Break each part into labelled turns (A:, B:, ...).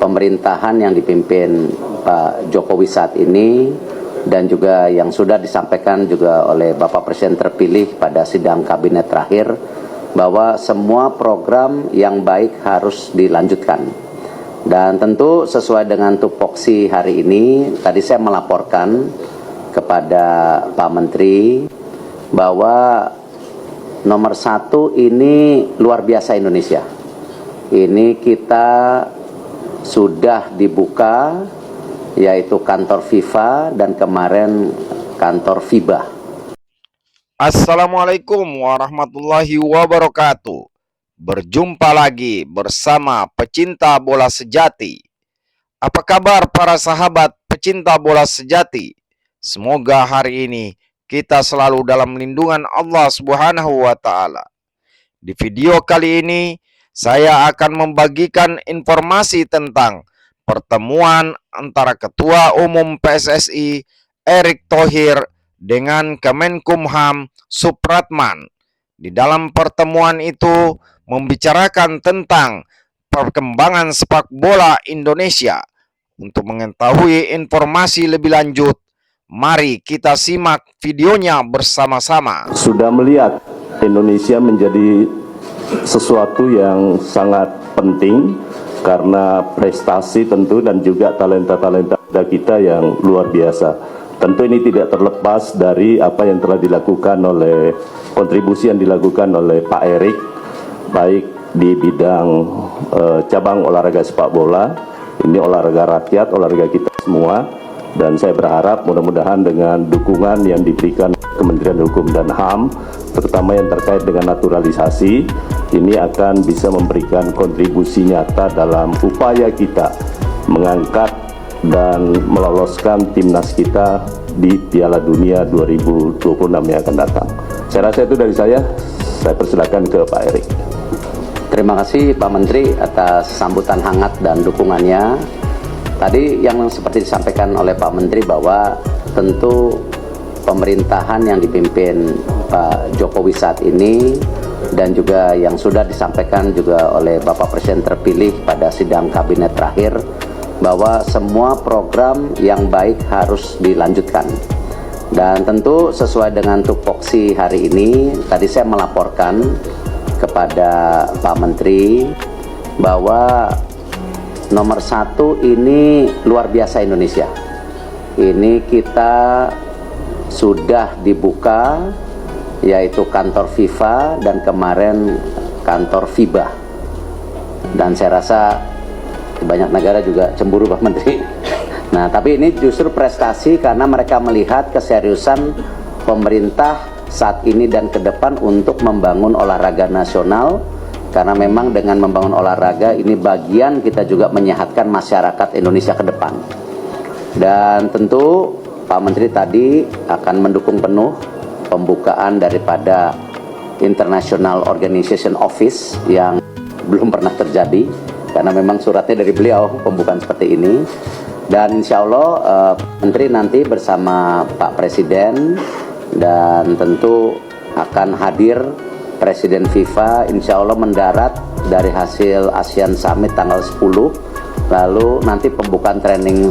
A: pemerintahan yang dipimpin Pak Jokowi saat ini dan juga yang sudah disampaikan juga oleh Bapak Presiden terpilih pada sidang kabinet terakhir bahwa semua program yang baik harus dilanjutkan. Dan tentu sesuai dengan tupoksi hari ini, tadi saya melaporkan kepada Pak Menteri bahwa nomor 1 ini luar biasa Indonesia. Ini kita sudah dibuka yaitu kantor FIFA dan kemarin kantor FIBA.
B: Assalamualaikum warahmatullahi wabarakatuh. Berjumpa lagi bersama pecinta bola sejati. Apa kabar para sahabat pecinta bola sejati? Semoga hari ini kita selalu dalam lindungan Allah Subhanahu wa Ta'ala. Di video kali ini saya akan membagikan informasi tentang pertemuan antara Ketua Umum PSSI Erick Thohir dengan Kemenkumham Supratman. Di dalam pertemuan itu membicarakan tentang perkembangan sepak bola Indonesia. Untuk mengetahui informasi lebih lanjut, mari kita simak videonya bersama-sama.
C: Sudah melihat Indonesia menjadi sesuatu yang sangat penting karena prestasi tentu dan juga talenta-talenta kita yang luar biasa. Tentu ini tidak terlepas dari apa yang telah dilakukan oleh kontribusi yang dilakukan oleh Pak Erick, baik di bidang cabang olahraga sepak bola, ini olahraga rakyat, olahraga kita semua, dan saya berharap mudah-mudahan dengan dukungan yang diberikan Kementerian Hukum dan HAM, terutama yang terkait dengan naturalisasi, ini akan bisa memberikan kontribusi nyata dalam upaya kita mengangkat dan meloloskan timnas kita di Piala Dunia 2026 yang akan datang. Saya rasa itu dari saya persilakan ke Pak Erick.
A: Terima kasih Pak Menteri atas sambutan hangat dan dukungannya. Tadi yang seperti disampaikan oleh Pak Menteri bahwa tentu pemerintahan yang dipimpin Pak Jokowi saat ini dan juga yang sudah disampaikan juga oleh Bapak Presiden terpilih pada sidang kabinet terakhir bahwa semua program yang baik harus dilanjutkan. Dan tentu sesuai dengan tupoksi hari ini, tadi saya melaporkan kepada Pak Menteri bahwa nomor 1 ini luar biasa Indonesia. Ini kita sudah dibuka yaitu kantor FIFA dan kemarin kantor FIBA. Dan saya rasa banyak negara juga cemburu Pak Menteri. Nah, tapi ini justru prestasi karena mereka melihat keseriusan pemerintah saat ini dan ke depan untuk membangun olahraga nasional. Karena memang dengan membangun olahraga ini bagian kita juga menyehatkan masyarakat Indonesia ke depan. Dan tentu Pak Menteri tadi akan mendukung penuh pembukaan daripada International Organization Office yang belum pernah terjadi karena memang suratnya dari beliau pembukaan seperti ini. Dan insya Allah Menteri nanti bersama Pak Presiden dan tentu akan hadir Presiden FIFA insya Allah mendarat dari hasil ASEAN Summit tanggal 10. Lalu nanti pembukaan training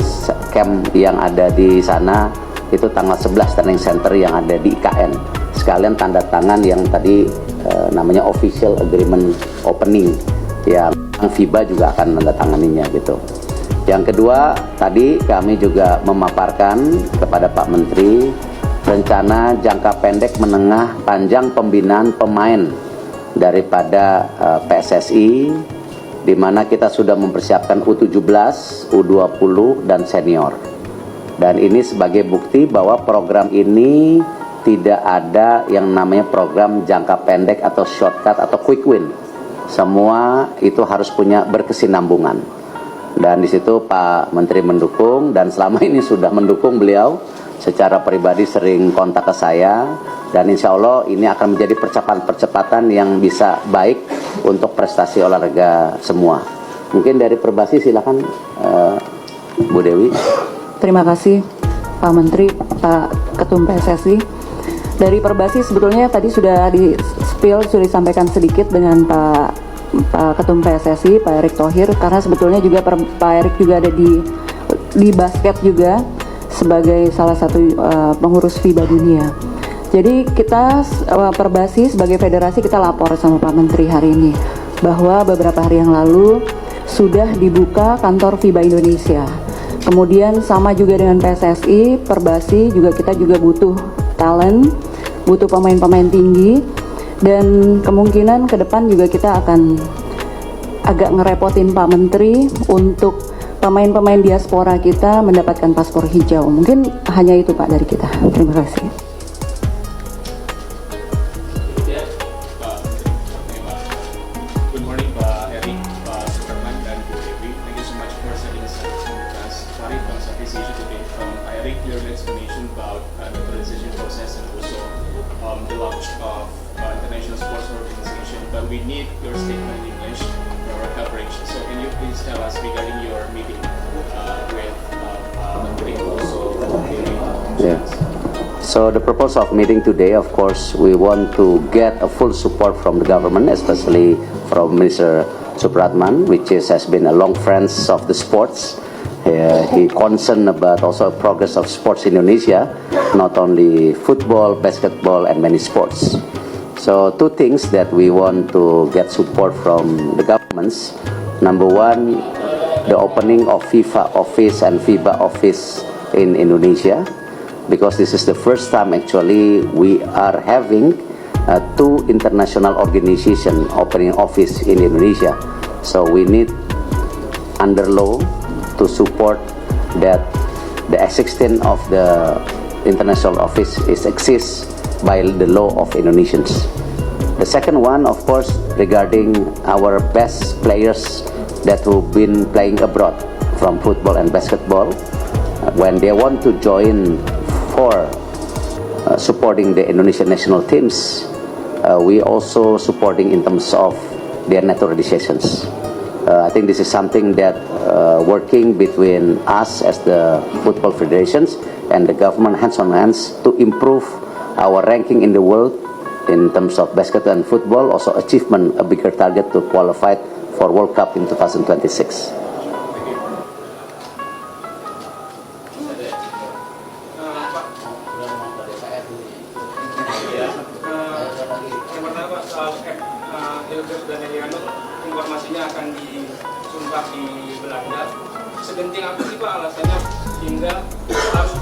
A: camp yang ada di sana itu tanggal 11 training center yang ada di IKN. Sekalian tanda tangan yang tadi namanya official agreement opening yang FIBA juga akan menandatanganinya gitu. Yang kedua, tadi kami juga memaparkan kepada Pak Menteri rencana jangka pendek menengah panjang pembinaan pemain daripada PSSI, di mana kita sudah mempersiapkan U17, U20 dan senior. Dan ini sebagai bukti bahwa program ini tidak ada yang namanya program jangka pendek atau shortcut atau quick win. Semua itu harus punya berkesinambungan. Dan di situ Pak Menteri mendukung dan selama ini sudah mendukung beliau. Secara pribadi sering kontak ke saya dan insya Allah ini akan menjadi percepatan-percepatan yang bisa baik untuk prestasi olahraga semua. Mungkin dari Perbasi silakan Bu Dewi.
D: Terima kasih Pak Menteri, Pak Ketum PSSI. Dari Perbasi sebetulnya tadi sudah sudah disampaikan sedikit dengan Pak Pak Ketum PSSI, Pak Erick Thohir, karena sebetulnya juga Pak Erick juga ada di basket juga sebagai salah satu pengurus FIBA dunia. Jadi kita Perbasi sebagai federasi kita lapor sama Pak Menteri hari ini bahwa beberapa hari yang lalu sudah dibuka kantor FIBA Indonesia. Kemudian sama juga dengan PSSI, Perbasi juga kita juga butuh talent, butuh pemain-pemain tinggi, dan kemungkinan ke depan juga kita akan agak ngerepotin Pak Menteri untuk pemain-pemain diaspora kita mendapatkan paspor hijau. Mungkin hanya itu Pak dari kita. Terima kasih.
E: Good morning, Pak Erick, Pak Superman, dan Bu Dewi. Thank you so much for setting aside some of us. Sorry for this issue today. Pak Erick, your explanation about the naturalization process and also the launch of international sports organization. But we need your statement in English for our coverage. So can you please tell us regarding your meeting with Menteri also Dewi?
A: Yeah. So the purpose of meeting today, of course, we want to get a full support from the government, especially from Mr. Supratman, has been a long friend of the sports. He concerned about also progress of sports in Indonesia, not only football, basketball, and many sports. So two things that we want to get support from the governments. Number one, the opening of FIFA office and FIBA office in Indonesia, because this is the first time actually we are having two international organizations opening office in Indonesia. So we need under law to support that the existence of the international office exists by the law of Indonesians. The second one, of course, regarding our best players that who've been playing abroad from football and basketball, when they want to join for supporting the Indonesian national teams, we also supporting in terms of their naturalizations. I think this is something that working between us as the football federations and the government hands on hands to improve our ranking in the world in terms of basketball and football, also achievement a bigger target to qualify for World Cup in 2026.
E: Yang pertama Pak, soal Hilbert dan Eliano, informasinya akan disumpah di Belanda. Segenting apa sih Pak alasannya hingga harus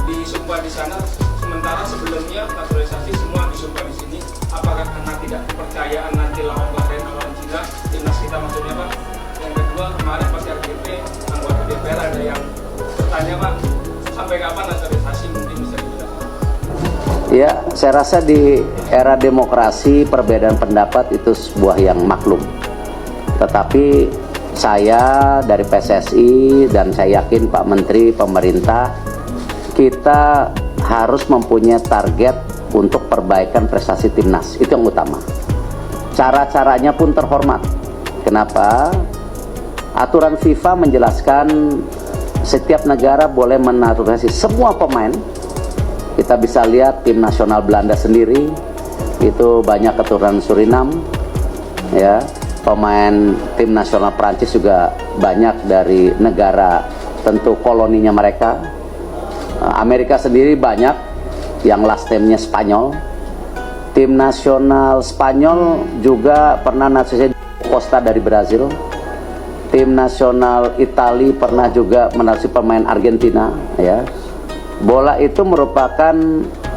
E: disumpah di sana, sementara sebelumnya naturalisasi semua disumpah di sini? Apakah karena tidak kepercayaan nanti lawan Bahrain, lawan Cina, timnas kita maksudnya Pak? Yang kedua, kemarin pas RGP anggota DPR ada yang bertanya Pak, sampai kapan naturalisasi, mungkin bisa dijelaskan?
A: Ya, saya rasa di era demokrasi perbedaan pendapat itu sebuah yang maklum. Tetapi saya dari PSSI dan saya yakin Pak Menteri, pemerintah, kita harus mempunyai target untuk perbaikan prestasi timnas. Itu yang utama. Cara-caranya pun terhormat. Kenapa? Aturan FIFA menjelaskan setiap negara boleh menaturalisasi semua pemain. Kita bisa lihat tim nasional Belanda sendiri itu banyak keturunan Suriname, ya. Pemain tim nasional Prancis juga banyak dari negara tentu koloninya mereka. Amerika sendiri banyak yang last name-nya Spanyol. Tim nasional Spanyol juga pernah naturalisasi Costa dari Brazil. Tim nasional Italia pernah juga menaturalisasi pemain Argentina, ya. Bola itu merupakan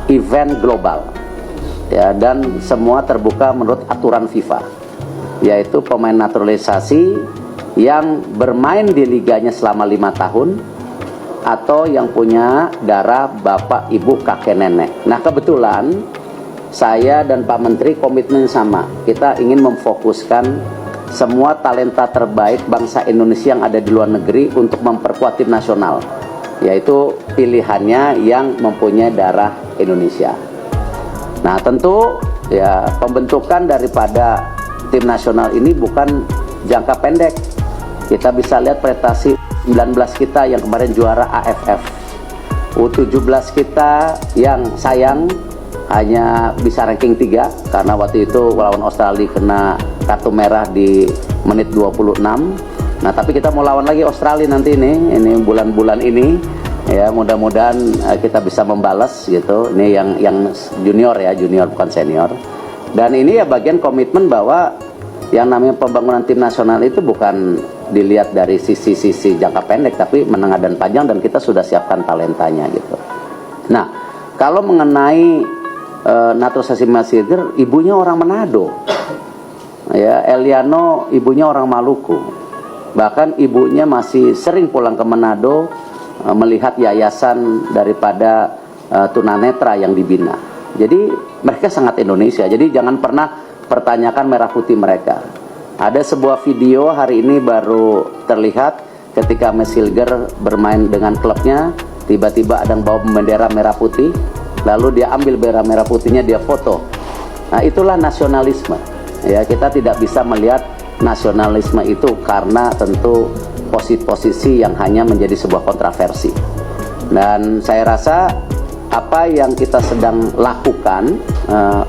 A: event global, ya, dan semua terbuka menurut aturan FIFA, yaitu pemain naturalisasi yang bermain di liganya selama 5 tahun atau yang punya darah bapak, ibu, kakek, nenek. Nah, kebetulan saya dan Pak Menteri komitmen sama, kita ingin memfokuskan semua talenta terbaik bangsa Indonesia yang ada di luar negeri untuk memperkuat tim nasional, yaitu pilihannya yang mempunyai darah Indonesia. Nah, tentu ya pembentukan daripada tim nasional ini bukan jangka pendek. Kita bisa lihat prestasi 19 kita yang kemarin juara AFF, U17 kita yang sayang hanya bisa ranking 3 karena waktu itu lawan Australia kena kartu merah di menit 26. Nah, tapi kita mau lawan lagi Australia nanti ini bulan-bulan ini ya, mudah-mudahan kita bisa membalas gitu. Ini yang junior ya, junior bukan senior. Dan ini ya bagian komitmen bahwa yang namanya pembangunan tim nasional itu bukan dilihat dari sisi jangka pendek, tapi menengah dan panjang, dan kita sudah siapkan talentanya gitu. Nah, kalau mengenai naturalisasi Silger, ibunya orang Manado, ya, Eliano ibunya orang Maluku, bahkan ibunya masih sering pulang ke Manado melihat yayasan daripada tunanetra yang dibina. Jadi mereka sangat Indonesia. Jadi jangan pernah pertanyakan merah putih mereka. Ada sebuah video hari ini baru terlihat ketika Silger bermain dengan klubnya, tiba-tiba ada yang bawa bendera merah putih, lalu dia ambil bendera merah putihnya, dia foto. Nah, itulah nasionalisme. Ya, kita tidak bisa melihat nasionalisme itu karena tentu posisi-posisi yang hanya menjadi sebuah kontroversi. Dan saya rasa apa yang kita sedang lakukan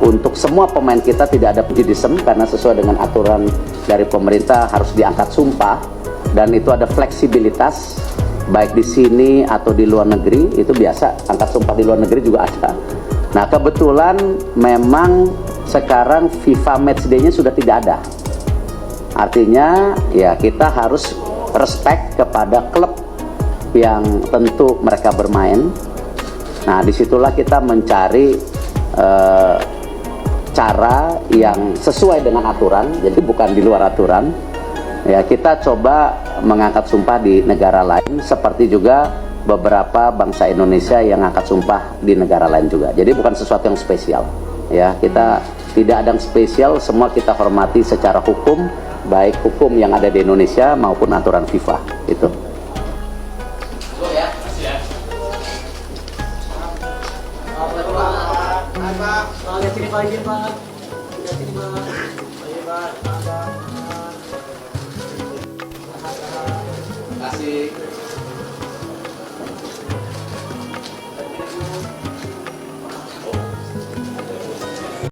A: untuk semua pemain kita tidak ada prejudice, karena sesuai dengan aturan dari pemerintah harus diangkat sumpah, dan itu ada fleksibilitas baik di sini atau di luar negeri. Itu biasa, angkat sumpah di luar negeri juga ada. Nah, kebetulan memang sekarang FIFA Matchday-nya sudah tidak ada. Artinya ya kita harus respect kepada klub yang tentu mereka bermain. Nah, disitulah kita mencari cara yang sesuai dengan aturan, jadi bukan di luar aturan. Ya, kita coba mengangkat sumpah di negara lain, seperti juga beberapa bangsa Indonesia yang angkat sumpah di negara lain juga. Jadi bukan sesuatu yang spesial. Ya, kita tidak ada yang spesial, semua kita hormati secara hukum, baik hukum yang ada di Indonesia maupun aturan FIFA. Itu. Terima kasih.